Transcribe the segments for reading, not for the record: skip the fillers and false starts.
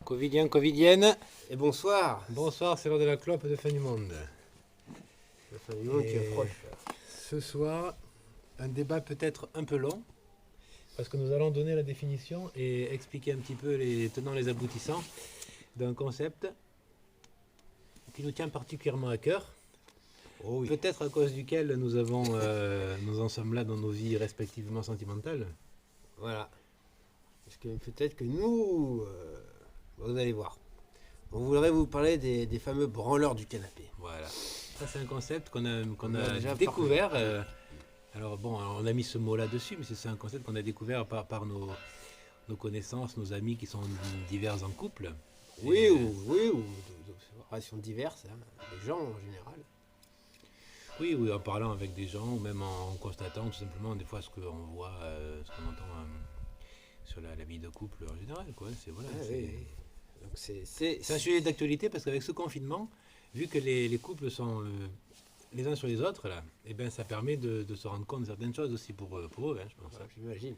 Covidien, covidienne. Et bonsoir. Bonsoir, c'est l'heure de la clope de fin du monde. La fin du monde qui est proche. Ce soir, un débat peut-être un peu long, parce que nous allons donner la définition et expliquer un petit peu les tenants et les aboutissants d'un concept qui nous tient particulièrement à cœur. Oh oui. Peut-être à cause duquel nous en sommes là dans nos vies respectivement sentimentales. Voilà. Parce que peut-être que nous, vous allez voir. On voudrait vous parler des fameux branleurs du canapé. Voilà. Ça, c'est un concept qu'on a a déjà découvert. Alors bon, on a mis ce mot là-dessus, mais c'est un concept qu'on a découvert par nos connaissances, nos amis qui sont divers en couple. Oui, Et, ou d'observations diverses, hein, des gens en général. oui, en parlant avec des gens, ou même en constatant tout simplement des fois ce qu'on voit, ce qu'on entend sur la vie de couple en général. Quoi. Voilà, Ah, c'est, oui. Donc c'est un sujet d'actualité parce qu'avec ce confinement, vu que les couples sont les uns sur les autres, là, eh ben, ça permet de se rendre compte de certaines choses aussi pour eux, hein, je pense. voilà, j'imagine.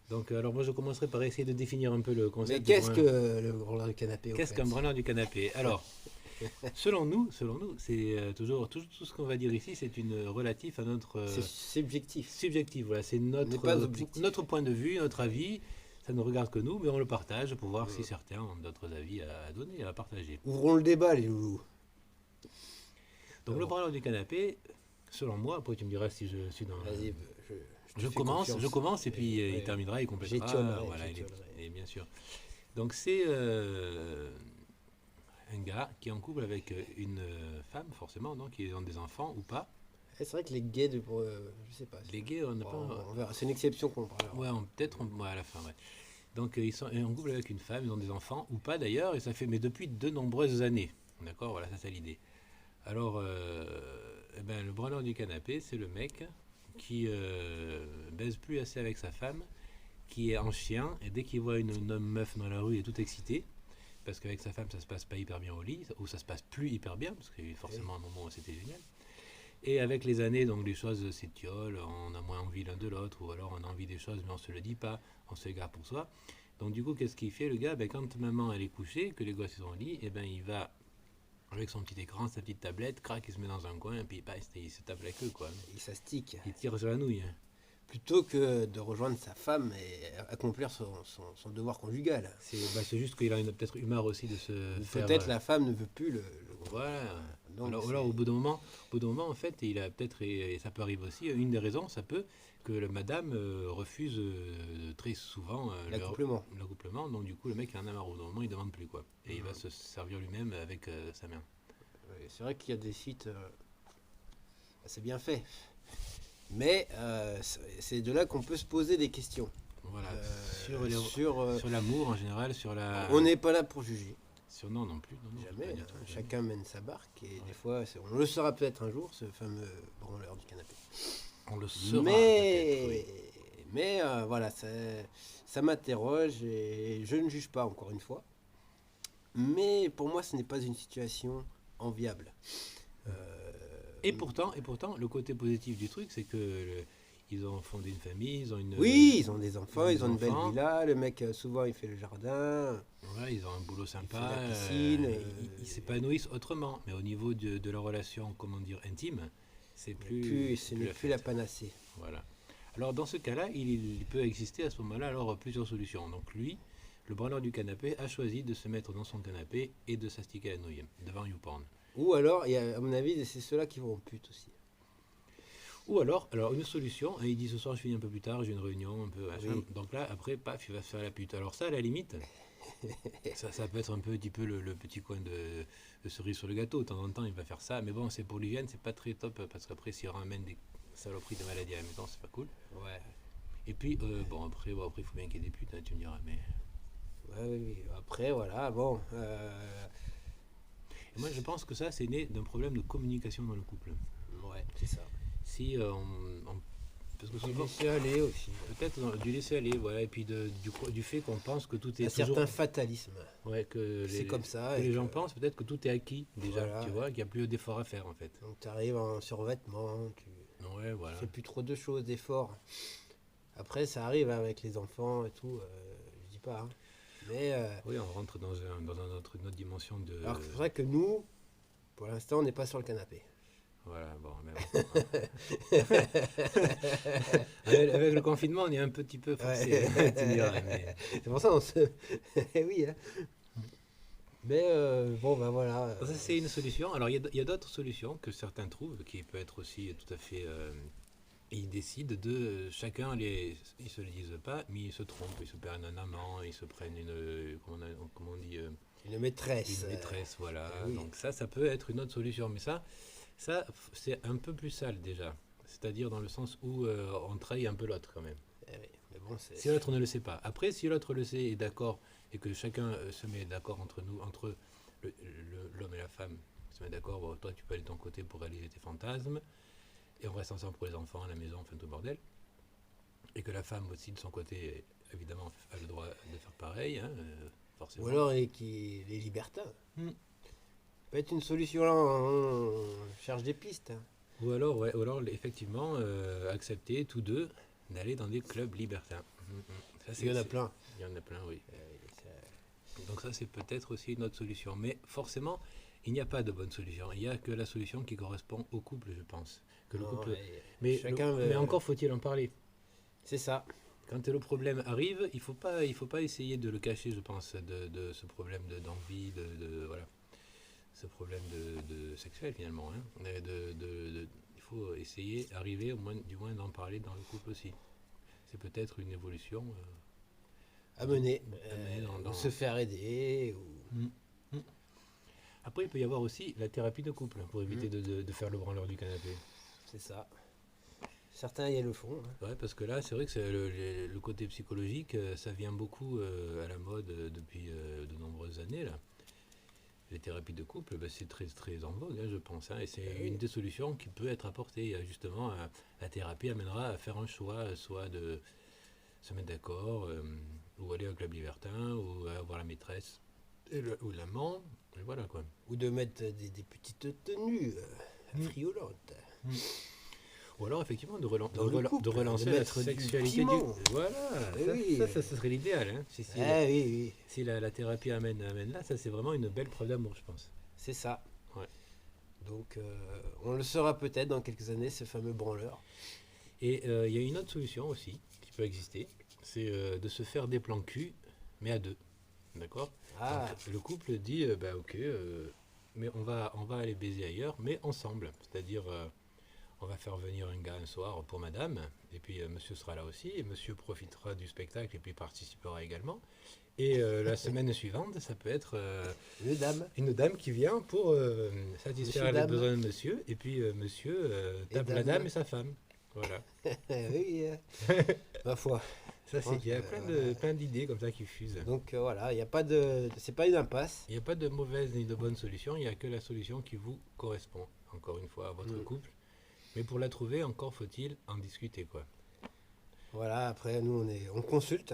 Donc, alors moi je commencerai par essayer de définir un peu le concept. Mais qu'est-ce que le branleur du canapé Qu'est-ce qu'un branleur du canapé? Alors, selon nous, c'est toujours tout ce qu'on va dire ici, c'est une relatif à notre C'est subjectif. subjectif. Voilà, c'est n'est pas objectif. notre point de vue, notre avis. Ça ne regarde que nous, mais on le partage pour voir si certains ont d'autres avis à donner, à partager. Ouvrons le débat, les loulous. Donc le branleur du canapé, selon moi, après tu me diras si je suis dans... Vas-y, te Je fais commence confiance. et puis Ouais. il terminera, il complétera. J'étionnerai. Et bien sûr. Donc c'est un gars qui est en couple avec une femme, forcément, donc qui ont des enfants ou pas. C'est vrai que les gays, je sais pas. Les gays, on n'a pas... On verra. C'est une exception qu'on parlera. Ouais, à la fin, ouais. Donc ils sont en couple avec une femme, ils ont des enfants ou pas d'ailleurs, et ça fait mais depuis de nombreuses années. D'accord, voilà, ça c'est l'idée. Alors, eh ben, le branleur du canapé, c'est le mec qui baise plus assez avec sa femme, qui est en chien, et dès qu'il voit une meuf dans la rue, il est tout excité, parce qu'avec sa femme, ça se passe pas hyper bien au lit, ou ça se passe plus hyper bien, parce qu'il y a eu forcément un moment où c'était génial. Et avec les années, donc les choses s'étiolent, on a moins envie l'un de l'autre, ou alors on a envie des choses, mais on se le dit pas, on se les garde pour soi. Donc du coup, qu'est-ce qu'il fait le gars? Ben, quand maman elle est couchée, que les gosses sont au lit, et ben il va avec son petit écran, sa petite tablette, crac, il se met dans un coin, et puis il se tape la queue, quoi. Il s'astique. Il tire sur la nouille. Hein. Plutôt que de rejoindre sa femme et accomplir son devoir conjugal. C'est juste qu'il a peut-être humeur aussi de se faire... Peut-être la femme ne veut plus le Voilà. Donc alors au bout d'un moment, en fait, il a peut-être, et ça peut arriver aussi, une des raisons, ça peut, que la madame refuse très souvent l'accouplement. Donc du coup, le mec il en a marre. Au bout d'un moment, il demande plus, quoi. Et il va se servir lui-même avec sa main. c'est vrai qu'il y a des sites... c'est bien fait. Mais c'est de là qu'on peut se poser des questions. Voilà. Sur l'amour en général, sur la... On n'est pas là pour juger. Sur non plus. Non, jamais. Chacun mène sa barque et des fois, on le saura peut-être un jour, ce fameux branleur du canapé. On le saura mais oui. Mais voilà, ça m'interroge et je ne juge pas encore une fois. Mais pour moi, ce n'est pas une situation enviable. Et pourtant, le côté positif du truc, c'est que ils ont fondé une famille, ils ont une... Oui, ils ont des enfants, ils ont une belle villa. Le mec, souvent, il fait le jardin. Voilà, ils ont un boulot sympa. Il fait la piscine. Ils s'épanouissent autrement. Mais au niveau de leur relation, comment dire, intime, c'est plus la panacée. Voilà. Alors, dans ce cas-là, il peut exister à ce moment-là alors plusieurs solutions. Donc, lui, le branleur du canapé, a choisi de se mettre dans son canapé et de s'astiquer la nouille devant YouPorn. Ou alors, à mon avis, c'est ceux-là qui vont en pute aussi. Ou alors une solution, hein, il dit ce soir je finis un peu plus tard, j'ai une réunion un peu machin. Oui. Donc là, après, paf, il va se faire la pute. Alors ça, à la limite, ça peut être un petit peu le petit coin de cerise sur le gâteau. De temps en temps, il va faire ça. Mais bon, c'est pour l'hygiène, c'est pas très top parce qu'après, s'il ramène des saloperies de maladies à la maison, c'est pas cool. Ouais. Et puis, après, il faut bien qu'il y ait des putes, hein, tu me diras. Mais... Ouais, oui. Après, voilà, bon... Et moi, je pense que ça, c'est né d'un problème de communication dans le couple. Ouais, c'est ça. Si parce que du laisser aller aussi. Peut-être du laisser aller, voilà, et puis du fait qu'on pense que tout est un toujours... certain fatalisme. Ouais, que c'est comme ça. Que les gens pensent peut-être que tout est acquis déjà, voilà, tu vois, qu'il n'y a plus d'efforts à faire en fait. Donc tu arrives en survêtement, tu fais plus trop de choses, d'efforts. Après, ça arrive avec les enfants et tout, je dis pas. Hein. Mais Oui, on rentre une autre dimension de. alors c'est vrai que nous, pour l'instant, on n'est pas sur le canapé. Voilà, bon, mais avec le confinement, on est un petit peu forcé, Ouais. tu dirais, mais. C'est pour ça qu'on se. Eh oui, hein. Mais bon, ben voilà. Ça, c'est une solution. Alors, il y a d'autres solutions que certains trouvent, qui peut être aussi tout à fait. Ils décident de. Chacun, ils se le disent pas, mais ils se trompent. Ils se prennent un amant, ils se prennent une. Comment on dit Une maîtresse. Une maîtresse, voilà. Oui. Donc, ça peut être une autre solution. Mais ça c'est un peu plus sale déjà. C'est-à-dire dans le sens où on trahit un peu l'autre quand même. Eh oui, mais bon, Si l'autre ne le sait pas. Après, si l'autre le sait et est d'accord, et que chacun se met d'accord entre l'homme et la femme, se met d'accord, bon, toi tu peux aller de ton côté pour réaliser tes fantasmes, et on reste ensemble pour les enfants, à la maison, enfin tout le bordel. Et que la femme aussi de son côté, évidemment, a le droit de faire pareil, hein, forcément. ou alors les libertins. Hmm. Peut être une solution là, on cherche des pistes. Hein. Ou alors, ouais, ou alors effectivement, accepter tous deux d'aller dans des clubs libertins. Ça, Il y en a plein. Il y en a plein, oui. Ça- Donc ça, c'est peut-être aussi une autre solution. Mais forcément, il n'y a pas de bonne solution. Il n'y a que la solution qui correspond au couple, je pense. Que le non, couple... ouais, mais, chacun mais encore faut-il en parler. C'est ça. Quand le problème arrive, il faut pas essayer de le cacher, je pense, de ce problème d'envie, voilà, ce problème de sexuel finalement. Hein. Il faut essayer, arriver du moins d'en parler dans le couple aussi. C'est peut-être une évolution À mener. à mener Ou se faire aider. Ou... Mm. Mm. Après, il peut y avoir aussi la thérapie de couple pour éviter de faire le branleur du canapé. C'est ça. Certains y le font. Hein. Ouais, parce que là, c'est vrai que le côté psychologique, ça vient beaucoup à la mode depuis de nombreuses années. Là. Les thérapies de couple, bah, c'est très, très en vogue, hein, je pense. Hein, et c'est Oui. une des solutions qui peut être apportée. Justement, la thérapie amènera à faire un choix, soit de se mettre d'accord, ou aller au club libertin, ou avoir la maîtresse ou l'amant. Et voilà quoi. Ou de mettre des petites tenues Mm. friolantes. Ou alors effectivement Dans le couple, de relancer de la mettre du sexualité piment. Voilà, Eh ça, oui. ça serait l'idéal. Hein. Ah oui, oui. Si la thérapie amène là, ça c'est vraiment une belle preuve d'amour, je pense. C'est ça. Ouais. Donc, on le saura peut-être dans quelques années, ce fameux branleur. Et il y a une autre solution aussi qui peut exister, c'est de se faire des plans cul, mais à deux. D'accord. Ah, Donc, le couple dit bah ok, mais on va aller baiser ailleurs, mais ensemble. C'est-à-dire on va faire venir un gars un soir pour madame, et puis monsieur sera là aussi, et monsieur profitera du spectacle et puis participera également. Et la semaine suivante, ça peut être une dame. une dame qui vient pour satisfaire Monsieur, les dame. besoins de monsieur, et puis monsieur tape Et la dame. dame et sa femme. Voilà. Oui, ma foi. Ça, c'est pense qu'il y a que, plein d'idées comme ça qui fusent. Donc voilà, il n'y a pas de. C'est pas une impasse. Il n'y a pas de mauvaise ni de bonne solution, il n'y a que la solution qui vous correspond, encore une fois, à votre Mm. couple. Mais pour la trouver, encore faut-il en discuter, quoi. Voilà, après nous on consulte.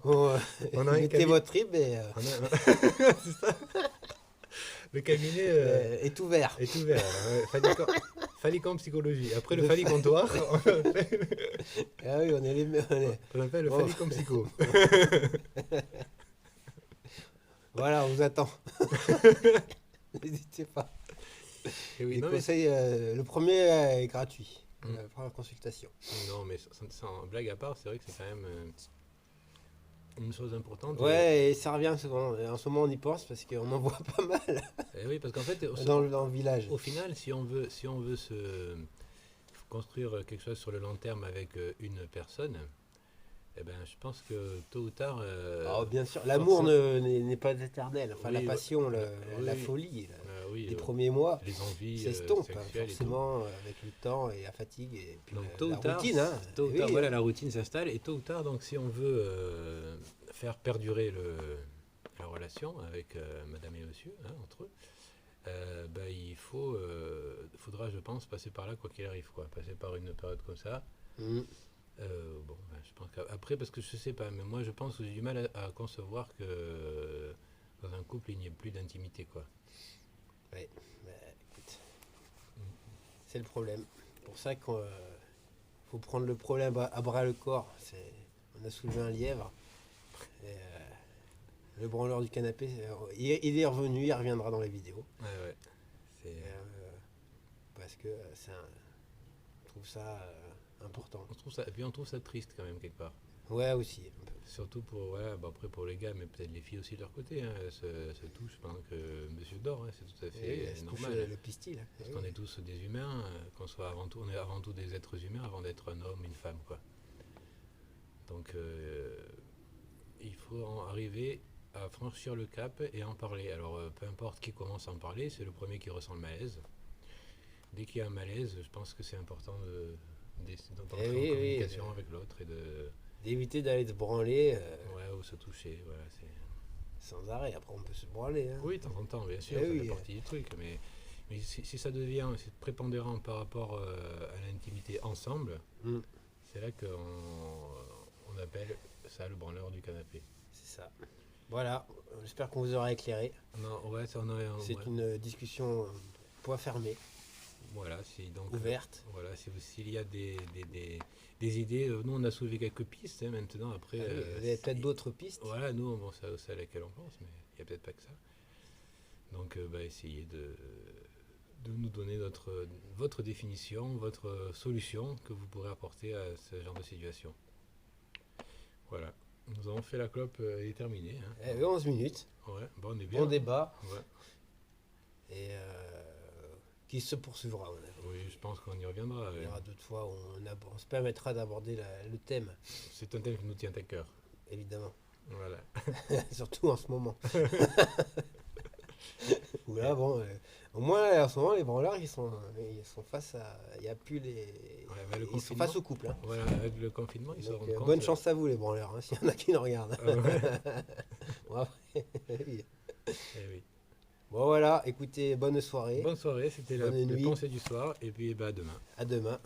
On a un mettez cabinet- votre RIB et C'est ça. Le cabinet est ouvert. est ouvert. Phallique en psychologie. Après le phallique comptoir, Ah oui, on est les on appelle le Bon. phallique en psycho. Voilà, on vous attend. N'hésitez pas. Et oui, Les non, mais, conseils, le premier est gratuit. Mm. La première consultation. non, mais sans blague à part, c'est vrai que c'est quand même une chose importante. Ouais, et ça revient souvent. Et en ce moment, on y pense parce qu'on en voit pas mal Et oui, parce qu'en fait, dans le village. au final, si on veut se construire quelque chose sur le long terme avec une personne, eh ben, je pense que tôt ou tard, Alors, bien sûr, l'amour forcément- n'est pas éternel. Enfin, Oui, la passion, oui. la folie, oui, les premiers mois les envies s'estompent hein, sexuelles et tout. forcément avec le temps et la fatigue et puis Donc la, tôt ou la tard, routine. Hein. tôt ou Oui, tard, voilà, la routine s'installe et tôt ou tard, donc si on veut faire perdurer la relation avec madame et monsieur, hein, entre eux, ben, faudra, je pense, passer par là quoi qu'il arrive, quoi, passer par une période comme ça. Mm. Bon, ben, je pense qu'après, parce que je sais pas, mais moi je pense que j'ai du mal à concevoir que dans un couple il n'y ait plus d'intimité, quoi. Ouais, bah, écoute, c'est le problème. C'est pour ça qu'il faut prendre le problème à bras le corps. on a soulevé un lièvre. Et, le branleur du canapé, il est revenu, il reviendra dans les vidéos. Ouais. C'est, Parce que je trouve ça important. on trouve ça, et puis on trouve ça triste quand même quelque part. Ouais, aussi. Un peu. Surtout pour, après pour les gars, mais peut-être les filles aussi de leur côté, hein, se touchent pendant que monsieur dort, hein, c'est tout à fait Elle se touche normal. le pistil. Parce qu'on est tous des humains, qu'on soit on est avant tout des êtres humains avant d'être un homme, une femme, quoi. Donc il faut arriver à franchir le cap et en parler. Alors peu importe qui commence à en parler, c'est le premier qui ressent le malaise. Dès qu'il y a un malaise, je pense que c'est important d'entrer en communication avec l'autre et d'éviter d'aller se branler ou se toucher. Voilà, sans arrêt. Après, on peut se branler. Hein. Oui, de temps en temps, bien sûr, ça fait partie du truc. Mais si ça devient prépondérant par rapport à l'intimité ensemble, c'est là qu'on appelle ça le branleur du canapé. C'est ça. Voilà, j'espère qu'on vous aura éclairé. Non, c'est une discussion point fermé. Voilà, donc ouverte. Voilà, s'il y a des idées, nous on a soulevé quelques pistes maintenant. Après, vous avez peut-être d'autres pistes. Voilà, nous c'est à laquelle on pense, mais il n'y a peut-être pas que ça. Donc, essayez de nous donner votre définition, votre solution que vous pourrez apporter à ce genre de situation. Voilà. Nous avons fait la clope, elle est terminée. Hein. 11 minutes. Ouais, bon, on est bien. Bon débat. Ouais. Et qui se poursuivra. Oui, je pense qu'on y reviendra. Il y aura d'autres fois où on se permettra d'aborder le thème. C'est un thème qui nous tient à cœur. Évidemment. Voilà. Surtout en ce moment. Là, bon, au moins en ce moment, les branleurs, ils sont face à. Il n'y a plus les. Ils sont face au couple. Hein. Voilà, avec le confinement, ils se rendent compte. Bonne chance à vous, les branleurs, hein, s'il y en a qui nous regardent. Bon, après, oui. Oui. Bon, voilà, écoutez, bonne soirée. Bonne soirée, c'était le pensée du soir, et puis à demain. À demain.